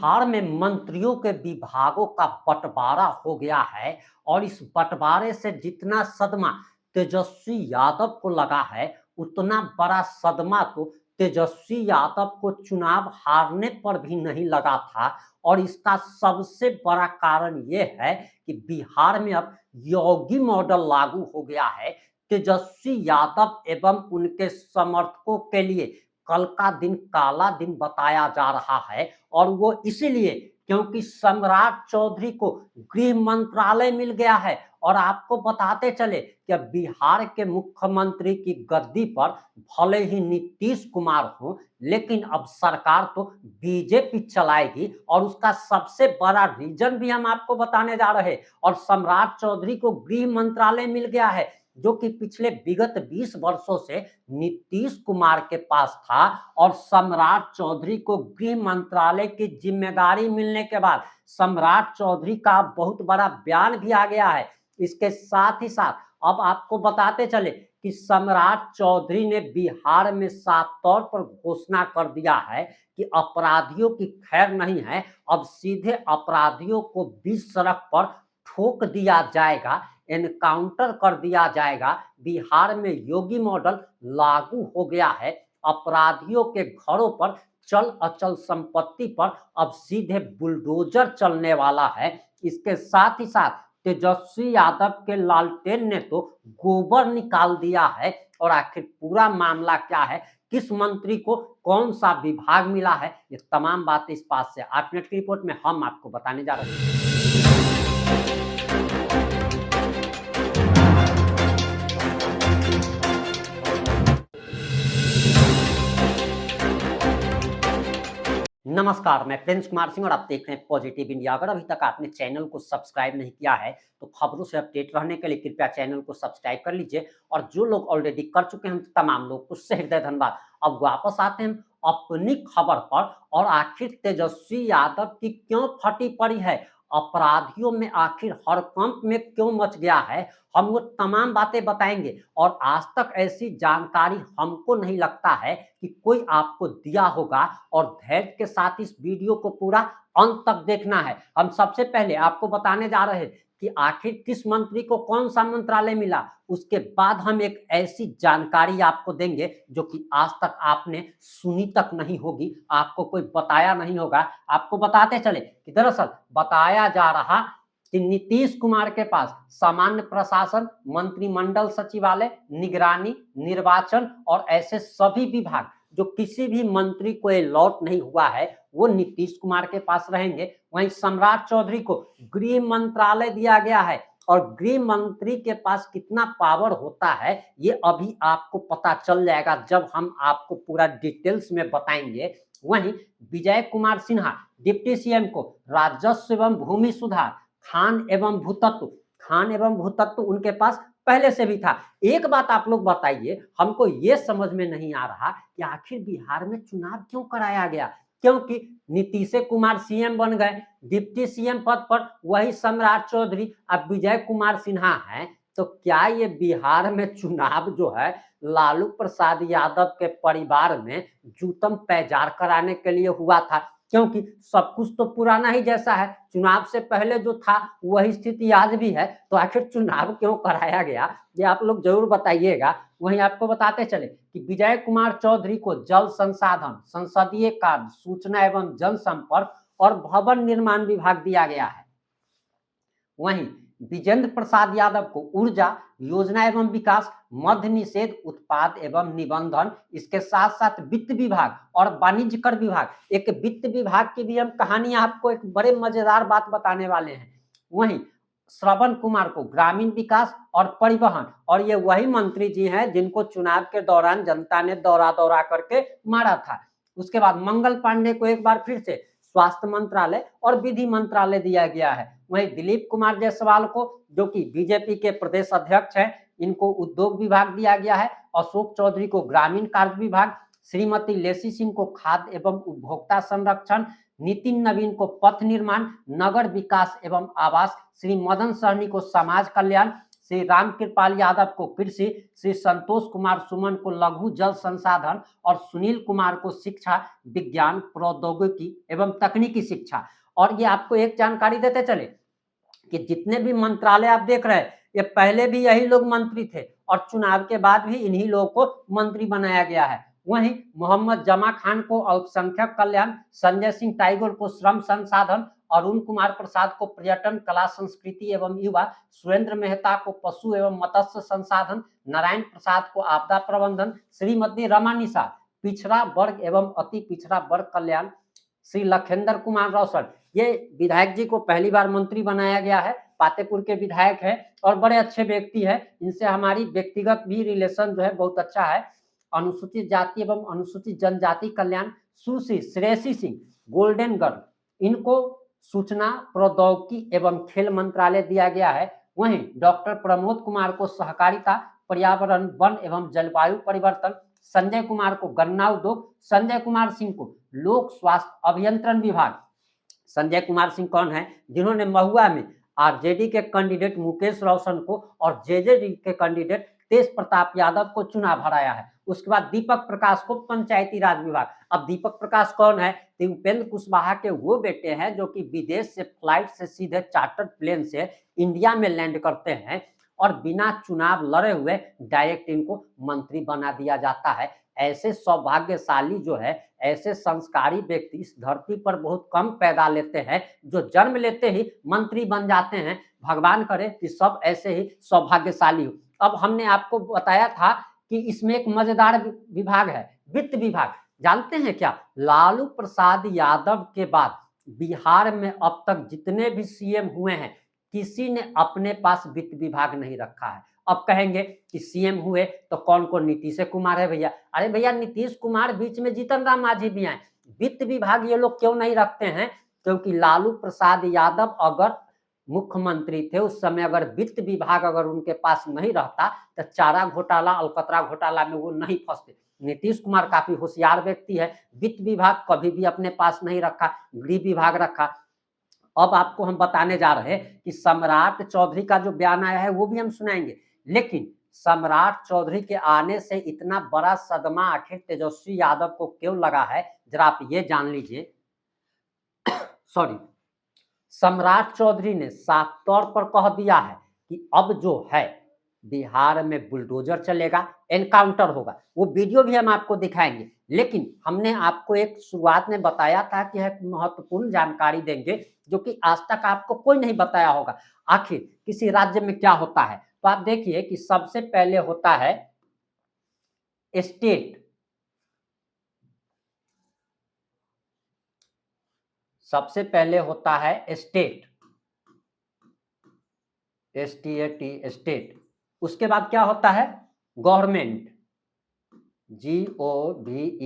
बिहार में मंत्रियों के विभागों का बंटवारा हो गया है और इस बंटवारे से जितना सदमा तेजस्वी यादव को लगा है, उतना बड़ा सदमा तो तेजस्वी यादव को चुनाव हारने पर भी नहीं लगा था। और इसका सबसे बड़ा कारण यह है कि बिहार में अब योगी मॉडल लागू हो गया है। तेजस्वी यादव एवं उनके समर्थकों के लिए कल का दिन काला दिन बताया जा रहा है और वो इसीलिए क्योंकि सम्राट चौधरी को गृह मंत्रालय मिल गया है। और आपको बताते चले कि अब बिहार के मुख्यमंत्री की गद्दी पर भले ही नीतीश कुमार हो, लेकिन अब सरकार तो बीजेपी चलाएगी और उसका सबसे बड़ा रीजन भी हम आपको बताने जा रहे हैं। और सम्राट चौधरी को गृह मंत्रालय मिल गया है जो कि पिछले विगत 20 वर्षों से नीतीश कुमार के पास था। और सम्राट चौधरी को गृह मंत्रालय की जिम्मेदारी मिलने के बाद सम्राट चौधरी का बहुत बड़ा बयान भी आ गया है। इसके साथ ही साथ अब आपको बताते चले कि सम्राट चौधरी ने बिहार में साफ तौर पर घोषणा कर दिया है कि अपराधियों की खैर नहीं है, अब सीधे अपराधियों को बीच सड़क पर ठोक दिया जाएगा, एनकाउंटर कर दिया जाएगा। बिहार में योगी मॉडल लागू हो गया है। अपराधियों के घरों पर, चल अचल संपत्ति पर अब सीधे बुलडोजर चलने वाला है। इसके साथ ही साथ तेजस्वी यादव के लालटेन ने तो गोबर निकाल दिया है। और आखिर पूरा मामला क्या है, किस मंत्री को कौन सा विभाग मिला है, ये तमाम बातें इस पास से 8 मिनट की रिपोर्ट में हम आपको बताने जा रहे हैं। नमस्कार, मैं प्रिंस कुमार सिंह और आप देख रहे हैं पॉजिटिव इंडिया। अगर अभी तक आपने चैनल को सब्सक्राइब नहीं किया है तो खबरों से अपडेट रहने के लिए कृपया चैनल को सब्सक्राइब कर लीजिए। और जो लोग ऑलरेडी कर चुके हैं तमाम लोग को हृदय धन्यवाद। अब वापस आते हैं अपनी खबर पर। और आखिर तेजस्वी यादव की क्यों फटी पड़ी है, अपराधियों में आखिर हड़कंप में क्यों मच गया है, हम वो तमाम बातें बताएंगे। और आज तक ऐसी जानकारी हमको नहीं लगता है कि कोई आपको दिया होगा। और धैर्य के साथ इस वीडियो को पूरा अंत तक देखना है। हम सबसे पहले आपको बताने जा रहे हैं कि आखिर किस मंत्री को कौन सा मंत्रालय मिला, उसके बाद हम एक ऐसी जानकारी आपको देंगे जो कि आज तक आपने सुनी तक नहीं होगी, आपको कोई बताया नहीं होगा। आपको बताते चले कि दरअसल बताया जा रहा कि नीतीश कुमार के पास सामान्य प्रशासन, मंत्रिमंडल सचिवालय, निगरानी, निर्वाचन और ऐसे सभी विभाग जो किसी भी मंत्री को अलॉट नहीं हुआ है वो नीतीश कुमार के पास रहेंगे। वहीं सम्राट चौधरी को गृह मंत्रालय दिया गया है। और गृह मंत्री के पास कितना पावर होता है ये अभी आपको पता चल जाएगा जब हम आपको पूरा डिटेल्स में बताएंगे। वहीं विजय कुमार सिन्हा डिप्टी सीएम को राजस्व एवं भूमि सुधार, खान एवं भूतत्व उनके पास पहले से भी था। एक बात आप लोग बताइए, हमको ये समझ में नहीं आ रहा कि आखिर बिहार में चुनाव क्यों कराया गया, क्योंकि नीतीश कुमार सीएम बन गए, डिप्टी सीएम पद पर वही सम्राट चौधरी, अब विजय कुमार सिन्हा हैं। तो क्या ये बिहार में चुनाव जो है लालू प्रसाद यादव के परिवार में जूतम पैजार कराने के लिए हुआ था? क्योंकि सब कुछ तो पुराना ही जैसा है, चुनाव से पहले जो था वही स्थिति आज भी है। तो आखिर चुनाव क्यों कराया गया ये आप लोग जरूर बताइएगा। वहीं आपको बताते चले कि विजय कुमार चौधरी को जल संसाधन, संसदीय कार्य, सूचना एवं जनसंपर्क और भवन निर्माण विभाग दिया गया है। वहीं विजेंद्र प्रसाद यादव को ऊर्जा, योजना एवं विकास, मद्य निषेध, उत्पाद एवं निबंधन, इसके साथ साथ वित्त विभाग और वाणिज्य कर विभाग। एक वित्त विभाग की भी हम कहानी आपको एक बड़े मजेदार बात बताने वाले हैं। वहीं श्रवण कुमार को ग्रामीण विकास और परिवहन, और ये वही मंत्री जी हैं जिनको चुनाव के दौरान जनता ने दौरा दौरा करके मारा था। उसके बाद मंगल पांडे को एक बार फिर से स्वास्थ्य मंत्रालय और विधि मंत्रालय दिया गया है। वहीं दिलीप कुमार जायसवाल को, जो कि बीजेपी के प्रदेश अध्यक्ष हैं, इनको उद्योग विभाग दिया गया है। अशोक चौधरी को ग्रामीण कार्य विभाग, श्रीमती लेसी सिंह को खाद्य एवं उपभोक्ता संरक्षण, नितिन नवीन को पथ निर्माण, नगर विकास एवं आवास, श्री मदन सहनी को समाज कल्याण, श्री रामकृपाल यादव को कृषि, श्री संतोष कुमार सुमन को लघु जल संसाधन और सुनील कुमार को शिक्षा, विज्ञान, प्रौद्योगिकी एवं तकनीकी शिक्षा। और ये आपको एक जानकारी देते चले कि जितने भी मंत्रालय आप देख रहे हैं, ये पहले भी यही लोग मंत्री थे और चुनाव के बाद भी इन्हीं लोगों को मंत्री बनाया गया है। वहीं मोहम्मद जमा खान को अल्पसंख्यक कल्याण, संजय सिंह टाइगर को श्रम संसाधन, अरुण कुमार प्रसाद को पर्यटन, कला, संस्कृति एवं युवा, सुरेंद्र मेहता को पशु एवं मत्स्य संसाधन, नारायण प्रसाद को आपदा प्रबंधन, श्रीमती रमा निषाद पिछड़ा वर्ग एवं अति पिछड़ा वर्ग कल्याण, श्री लखेंद्र कुमार रोशन, ये विधायक जी को पहली बार मंत्री बनाया गया है, पातेपुर के विधायक है और बड़े अच्छे व्यक्ति है, इनसे हमारी व्यक्तिगत भी रिलेशन जो है बहुत अच्छा है। अनुसूचित जाति एवं अनुसूचित जनजाति कल्याण, सुश्री श्रेयसी सिंह गोल्डन गर्ल, इनको सूचना प्रौद्योगिकी एवं खेल मंत्रालय दिया गया है। वहीं डॉक्टर प्रमोद कुमार को सहकारिता, पर्यावरण, वन एवं जलवायु परिवर्तन, संजय कुमार को गन्ना उद्योग, संजय कुमार सिंह को लोक स्वास्थ्य अभियंत्रण विभाग। संजय कुमार सिंह कौन है? जिन्होंने महुआ में आरजेडी के कैंडिडेट मुकेश रोशन को और जेजेडी के कैंडिडेट तेज प्रताप यादव को चुनाव हराया है। उसके बाद दीपक प्रकाश को पंचायती राज विभाग। अब दीपक प्रकाश कौन है? तो उपेंद्र कुशवाहा के वो बेटे हैं जो कि विदेश से फ्लाइट से सीधे चार्टर्ड प्लेन से इंडिया में लैंड करते हैं और बिना चुनाव लड़े हुए डायरेक्ट इनको मंत्री बना दिया जाता है। ऐसे सौभाग्यशाली जो है, ऐसे संस्कारी व्यक्ति इस धरती पर बहुत कम पैदा लेते हैं, जो जन्म लेते ही मंत्री बन जाते हैं। भगवान करे कि सब ऐसे ही सौभाग्यशाली हो। अब हमने आपको बताया था कि इसमें एक मजेदार विभाग है, वित्त विभाग। जानते हैं क्या? लालू प्रसाद यादव के बाद बिहार में अब तक जितने भी सीएम हुए हैं, किसी ने अपने पास वित्त विभाग नहीं रखा है। अब कहेंगे कि सीएम हुए तो कौन कौन? नीतीश कुमार है भैया। अरे भैया, नीतीश कुमार बीच में जीतन राम मांझी भी आए। वित्त विभाग ये लोग क्यों नहीं रखते हैं? क्योंकि लालू प्रसाद यादव अगर मुख्यमंत्री थे उस समय, अगर वित्त विभाग अगर उनके पास नहीं रहता तो चारा घोटाला, अलकतरा घोटाला में वो नहीं फंसते। नीतीश कुमार काफी होशियार व्यक्ति है, वित्त विभाग कभी भी अपने पास नहीं रखा, गृह विभाग रखा। अब आपको हम बताने जा रहे हैं कि सम्राट चौधरी का जो बयान आया है वो भी हम सुनाएंगे। लेकिन सम्राट चौधरी के आने से इतना बड़ा सदमा आखिर तेजस्वी यादव को क्यों लगा है, जरा आप ये जान लीजिए। सॉरी, सम्राट चौधरी ने साफ तौर पर कह दिया है कि अब जो है बिहार में बुलडोजर चलेगा, एनकाउंटर होगा। वो वीडियो भी हम आपको दिखाएंगे। लेकिन हमने आपको एक शुरुआत में बताया था कि एक महत्वपूर्ण जानकारी देंगे जो कि आज तक आपको कोई नहीं बताया होगा। आखिर किसी राज्य में क्या होता है, तो आप देखिए कि सबसे पहले होता है स्टेट। सबसे पहले होता है स्टेट, STAT स्टेट। उसके बाद क्या होता है? Government, GOVERNMENT,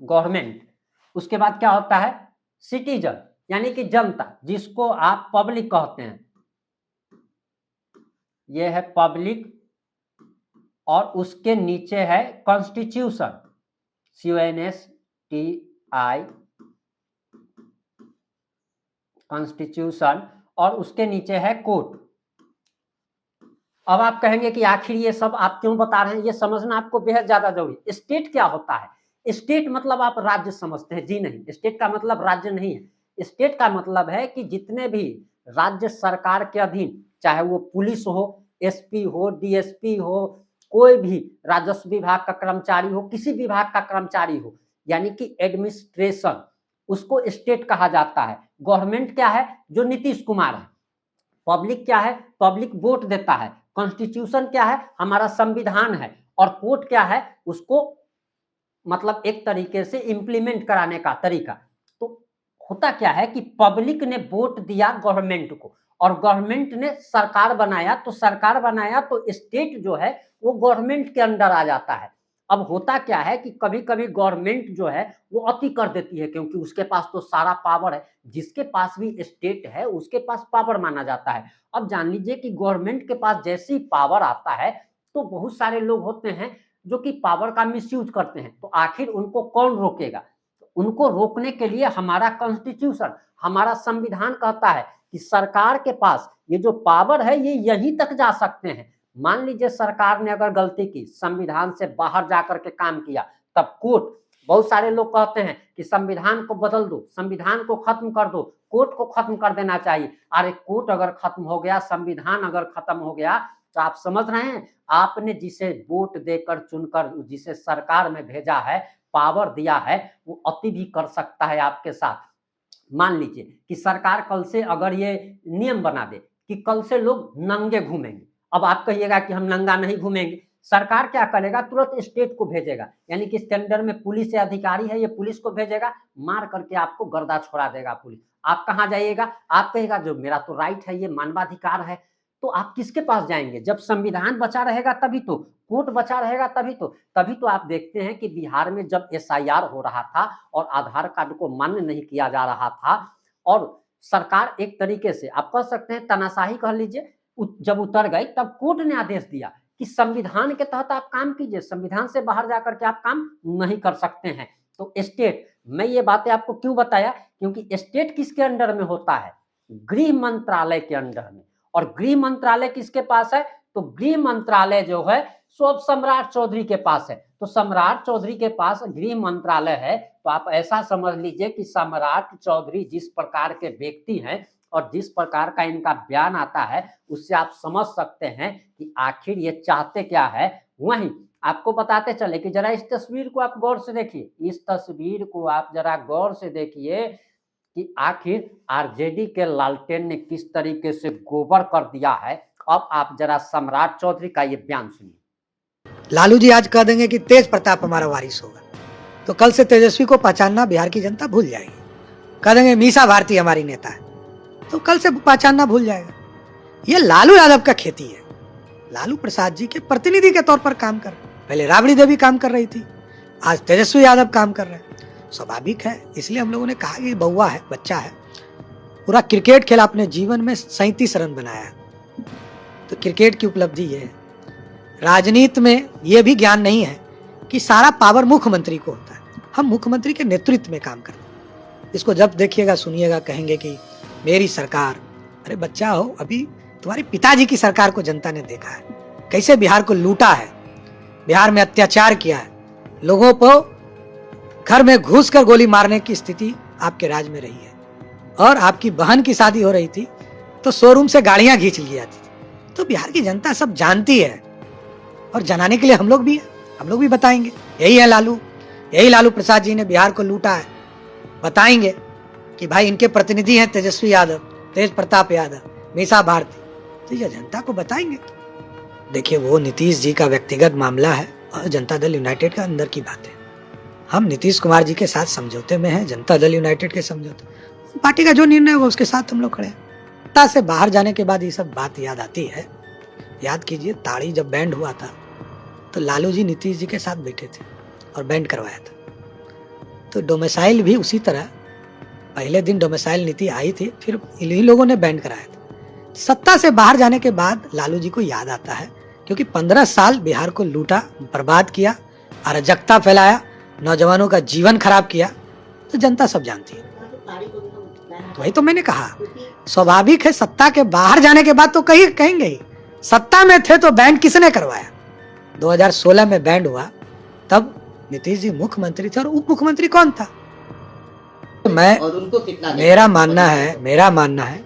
government. उसके बाद क्या होता है? सिटीजन, यानी कि जनता, जिसको आप पब्लिक कहते हैं। यह है पब्लिक। और उसके नीचे है कॉन्स्टिट्यूशन, CONSTI, कॉन्स्टिट्यूशन। और उसके नीचे है कोर्ट। अब आप कहेंगे कि आखिर ये सब आप क्यों बता रहे हैं? ये समझना आपको बेहद ज्यादा जरूरी। स्टेट क्या होता है? स्टेट मतलब आप राज्य समझते हैं? जी नहीं, स्टेट का मतलब राज्य नहीं है। स्टेट का मतलब है कि जितने भी राज्य सरकार के अधीन, चाहे वो पुलिस हो, SP हो, DSP हो, कोई भी राजस्व विभाग का कर्मचारी हो, किसी विभाग का कर्मचारी हो, यानी कि एडमिनिस्ट्रेशन, उसको स्टेट कहा जाता है। गवर्नमेंट क्या है? जो नीतीश कुमार है। पब्लिक क्या है? पब्लिक वोट देता है। कॉन्स्टिट्यूशन क्या है? हमारा संविधान है। और कोर्ट क्या है? उसको मतलब एक तरीके से इंप्लीमेंट कराने का तरीका। तो होता क्या है कि पब्लिक ने वोट दिया गवर्नमेंट को और गवर्नमेंट ने सरकार बनाया, तो सरकार बनाया तो स्टेट जो है वो गवर्नमेंट के अंडर आ जाता है। अब होता क्या है कि कभी कभी गवर्नमेंट जो है वो अति कर देती है, क्योंकि उसके पास तो सारा पावर है। जिसके पास भी स्टेट है उसके पास पावर माना जाता है। अब जान लीजिए कि गवर्नमेंट के पास जैसी पावर आता है तो बहुत सारे लोग होते हैं जो कि पावर का मिसयूज करते हैं। तो आखिर उनको कौन रोकेगा? तो उनको रोकने के लिए हमारा कॉन्स्टिट्यूशन, हमारा संविधान कहता है कि सरकार के पास ये जो पावर है ये यहीं तक जा सकते हैं। मान लीजिए सरकार ने अगर गलती की, संविधान से बाहर जाकर के काम किया, तब कोर्ट, बहुत सारे लोग कहते हैं कि संविधान को बदल दो, संविधान को खत्म कर दो, कोर्ट को खत्म कर देना चाहिए। अरे कोर्ट अगर खत्म हो गया, संविधान अगर खत्म हो गया, तो आप समझ रहे हैं आपने जिसे वोट देकर चुनकर जिसे सरकार में भेजा है, पावर दिया है, वो अति भी कर सकता है आपके साथ। मान लीजिए कि सरकार कल से अगर ये नियम बना दे कि कल से लोग नंगे घूमेंगे, अब आप कहिएगा कि हम नंगा नहीं घूमेंगे, सरकार क्या करेगा, तुरंत स्टेट को भेजेगा, यानी कि इसके अंडर में पुलिस या अधिकारी है, ये पुलिस को भेजेगा, मार करके आपको गर्दा छोड़ा देगा पुलिस। आप कहाँ जाइएगा, आप कहेगा जो मेरा तो राइट है, ये मानवाधिकार है, तो आप किसके पास जाएंगे? जब संविधान बचा रहेगा तभी तो, कोर्ट बचा रहेगा तभी तो आप देखते हैं कि बिहार में जब एसआईआर हो रहा था और आधार कार्ड को मान्य नहीं किया जा रहा था, और सरकार एक तरीके से आप कह सकते हैं तानाशाही कह लीजिए, जब उतर गई तब कोर्ट ने आदेश दिया कि संविधान के तहत आप काम कीजिए, संविधान से बाहर जाकर के आप काम नहीं कर सकते हैं। तो स्टेट, मैं ये बातें आपको क्यों बताया, क्योंकि स्टेट किसके अंडर में होता है? गृह मंत्रालय के अंडर में। और गृह मंत्रालय किसके पास है? तो गृह मंत्रालय जो है सो अब सम्राट चौधरी के पास है। तो सम्राट चौधरी के पास गृह मंत्रालय है, तो आप ऐसा समझ लीजिए कि सम्राट चौधरी जिस प्रकार के व्यक्ति हैं और जिस प्रकार का इनका बयान आता है, उससे आप समझ सकते हैं कि आखिर ये चाहते क्या है। वहीं आपको बताते चले कि जरा इस तस्वीर को आप गौर से देखिए, इस तस्वीर को आप जरा गौर से देखिए कि आखिर आरजेडी के लालटेन ने किस तरीके से गोबर कर दिया है। अब आप जरा सम्राट चौधरी का ये बयान सुनिए। लालू जी आज कह देंगे कि तेज प्रताप हमारा वारिस होगा, तो कल से तेजस्वी को पहचानना बिहार की जनता भूल जाएगी। कह देंगे मीसा भारती हमारी नेता है, तो कल से पहचानना भूल जाएगा। ये लालू यादव का खेती है। लालू प्रसाद जी के प्रतिनिधि के तौर पर काम कर रहे हैं। पहले राबड़ी देवी काम कर रही थी, आज तेजस्वी यादव काम कर रहे हैं। स्वाभाविक है, इसलिए हम लोगों ने कहा कि बउआ है, बच्चा है, पूरा क्रिकेट खेला, अपने जीवन में 37 रन बनाया। तो क्रिकेट की उपलब्धि ये है। राजनीति में यह भी ज्ञान नहीं है कि सारा पावर मुख्यमंत्री को होता है। हम मुख्यमंत्री के नेतृत्व में काम करते हैं। इसको जब देखिएगा सुनिएगा कहेंगे कि मेरी सरकार, अरे बच्चा हो, अभी तुम्हारे पिताजी की सरकार को जनता ने देखा है, कैसे बिहार को लूटा है, बिहार में अत्याचार किया है, लोगों को घर में घुस कर गोली मारने की स्थिति आपके राज में रही है। और आपकी बहन की शादी हो रही थी तो शोरूम से गाड़ियां खींच ली जाती थी। तो बिहार की जनता सब जानती है, और जनाने के लिए हम लोग भी हैं, हम लोग भी बताएंगे। यही है लालू, यही लालू प्रसाद जी ने बिहार को लूटा है। बताएंगे कि भाई इनके प्रतिनिधि हैं तेजस्वी यादव, तेज प्रताप यादव, मीसा भारती, तो ये जनता को बताएंगे। देखिए, वो नीतीश जी का व्यक्तिगत मामला है और जनता दल यूनाइटेड का अंदर की बात है। हम नीतीश कुमार जी के साथ समझौते में हैं, जनता दल यूनाइटेड के समझौते, पार्टी का जो निर्णय होगा उसके साथ हम लोग खड़े हैं। सत्ता से बाहर जाने के बाद ये सब बात याद आती है। याद कीजिए, ताड़ी जब बैंड हुआ था तो लालू जी नीतीश जी के साथ बैठे थे और बैंड करवाया था। तो डोमिसाइल भी उसी तरह, पहले दिन डोमिसाइल नीति आई थी, फिर इन्हीं लोगों ने बैंड कराया था। सत्ता से बाहर जाने के बाद लालू जी को याद आता है, क्योंकि 15 साल बिहार को लूटा, बर्बाद किया, अराजकता फैलाया, नौजवानों का जीवन खराब किया, तो जनता सब जानती है। तो वही तो मैंने कहा, स्वाभाविक है, सत्ता के बाहर जाने के बाद तो कहेंगे ही, सत्ता में थे तो बैंड किसने करवाया। 2016 में बैंड हुआ, तब नीतीश जी मुख्यमंत्री थे और उप मुख्यमंत्री कौन था? तो मेरा मानना है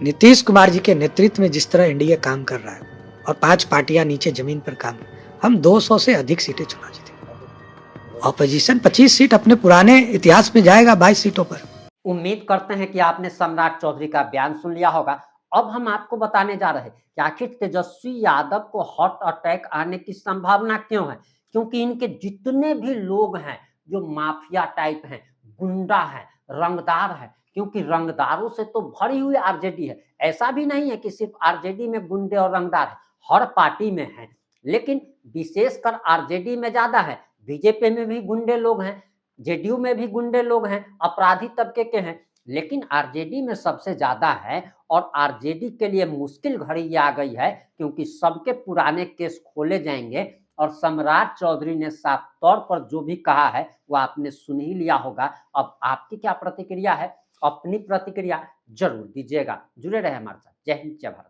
नीतीश कुमार जी के नेतृत्व में जिस तरह एनडीए काम कर रहा है और 5 पार्टियां नीचे जमीन पर काम, हम 200 से अधिक सीटें चुनाव जीते। ऑपोजिशन 25 सीट अपने पुराने इतिहास में जाएगा 22 सीटों पर। उम्मीद करते हैं कि आपने सम्राट चौधरी का बयान सुन लिया होगा। अब हम आपको बताने जा रहे हैं कि आखिर तेजस्वी यादव को हार्ट अटैक आने की संभावना क्यों है, क्योंकि इनके जितने भी लोग हैं जो माफिया टाइप हैं, गुंडा हैं, रंगदार हैं, क्योंकि रंगदारों से तो भरी हुई आरजेडी है। ऐसा भी नहीं है कि सिर्फ आरजेडी में गुंडे और रंगदार है, हर पार्टी में है, लेकिन विशेषकर आरजेडी में ज्यादा है। बीजेपी में भी गुंडे लोग हैं, जेडीयू में भी गुंडे लोग हैं, अपराधी तबके के हैं, लेकिन आरजेडी में सबसे ज्यादा है। और आरजेडी के लिए मुश्किल घड़ी ये आ गई है, क्योंकि सबके पुराने केस खोले जाएंगे और सम्राट चौधरी ने साफ तौर पर जो भी कहा है वो आपने सुन ही लिया होगा। अब आपकी क्या प्रतिक्रिया है? अपनी प्रतिक्रिया जरूर दीजिएगा। जुड़े रहे हमारे साथ। जय हिंद, जय भारत।